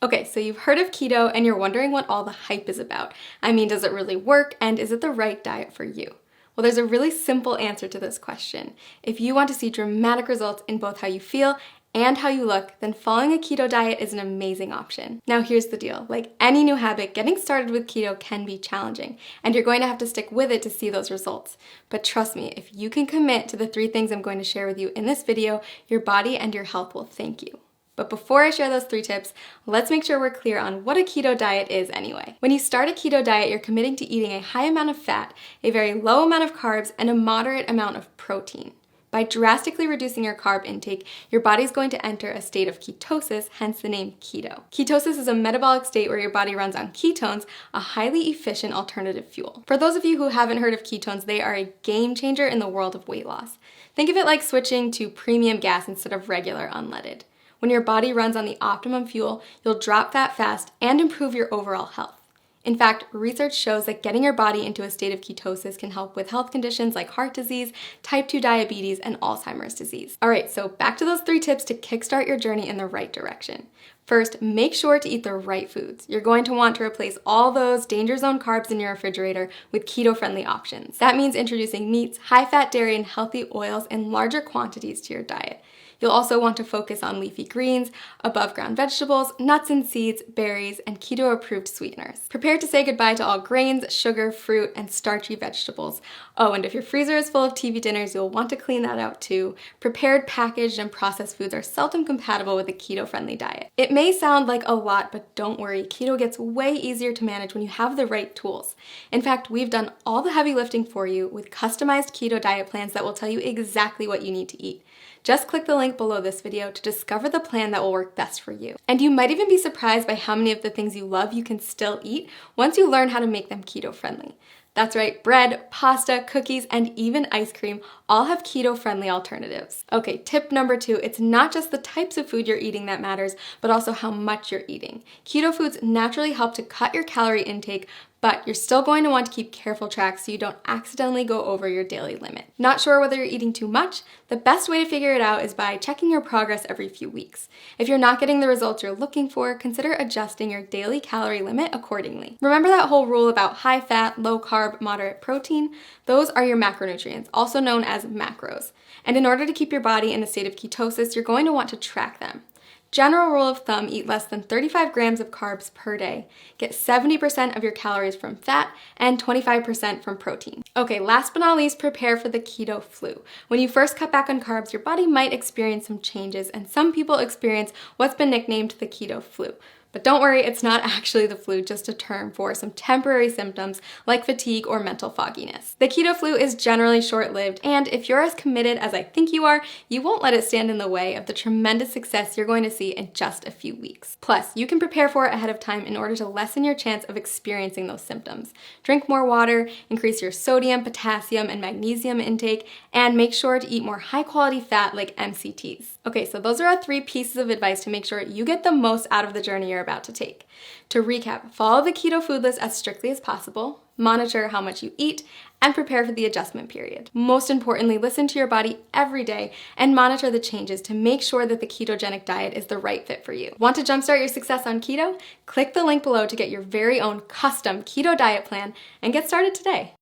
Okay, so you've heard of keto and you're wondering what all the hype is about. I mean, does it really work and is it the right diet for you? Well, there's a really simple answer to this question. If you want to see dramatic results in both how you feel and how you look, then following a keto diet is an amazing option. Now here's the deal. Like any new habit, getting started with keto can be challenging, and you're going to have to stick with it to see those results. But trust me, if you can commit to the 3 things I'm going to share with you in this video, your body and your health will thank you. But before I share those 3 tips, let's make sure we're clear on what a keto diet is anyway. When you start a keto diet, you're committing to eating a high amount of fat, a very low amount of carbs, and a moderate amount of protein. By drastically reducing your carb intake, your body's going to enter a state of ketosis, hence the name keto. Ketosis is a metabolic state where your body runs on ketones, a highly efficient alternative fuel. For those of you who haven't heard of ketones, they are a game changer in the world of weight loss. Think of it like switching to premium gas instead of regular unleaded. When your body runs on the optimum fuel, you'll drop fat fast and improve your overall health. In fact, research shows that getting your body into a state of ketosis can help with health conditions like heart disease, type 2 diabetes, and Alzheimer's disease. All right, so back to those 3 tips to kickstart your journey in the right direction. First, make sure to eat the right foods. You're going to want to replace all those danger zone carbs in your refrigerator with keto-friendly options. That means introducing meats, high-fat dairy, and healthy oils in larger quantities to your diet. You'll also want to focus on leafy greens, above-ground vegetables, nuts and seeds, berries, and keto-approved sweeteners. Prepare to say goodbye to all grains, sugar, fruit, and starchy vegetables. Oh, and if your freezer is full of TV dinners, you'll want to clean that out too. Prepared, packaged, and processed foods are seldom compatible with a keto-friendly diet. It may sound like a lot, but don't worry, keto gets way easier to manage when you have the right tools. In fact, we've done all the heavy lifting for you with customized keto diet plans that will tell you exactly what you need to eat. Just click the link below this video to discover the plan that will work best for you. And you might even be surprised by how many of the things you love you can still eat once you learn how to make them keto-friendly. That's right, bread, pasta, cookies, and even ice cream all have keto-friendly alternatives. Okay, tip number 2, it's not just the types of food you're eating that matters, but also how much you're eating. Keto foods naturally help to cut your calorie intake, but you're still going to want to keep careful track so you don't accidentally go over your daily limit. Not sure whether you're eating too much? The best way to figure it out is by checking your progress every few weeks. If you're not getting the results you're looking for, consider adjusting your daily calorie limit accordingly. Remember that whole rule about high fat, low carb, moderate protein? Those are your macronutrients, also known as macros. And in order to keep your body in a state of ketosis, you're going to want to track them. General rule of thumb, eat less than 35 grams of carbs per day. Get 70% of your calories from fat and 25% from protein. Okay, last but not least, prepare for the keto flu. When you first cut back on carbs, your body might experience some changes, and some people experience what's been nicknamed the keto flu. But don't worry, it's not actually the flu, just a term for some temporary symptoms like fatigue or mental fogginess. The keto flu is generally short-lived, and if you're as committed as I think you are, you won't let it stand in the way of the tremendous success you're going to see in just a few weeks. Plus, you can prepare for it ahead of time in order to lessen your chance of experiencing those symptoms. Drink more water, increase your sodium, potassium, and magnesium intake, and make sure to eat more high-quality fat like MCTs. Okay, so those are our 3 pieces of advice to make sure you get the most out of the journey you're about to take. To recap, follow the keto food list as strictly as possible, monitor how much you eat, and prepare for the adjustment period. Most importantly, listen to your body every day and monitor the changes to make sure that the ketogenic diet is the right fit for you. Want to jumpstart your success on keto? Click the link below to get your very own custom keto diet plan and get started today.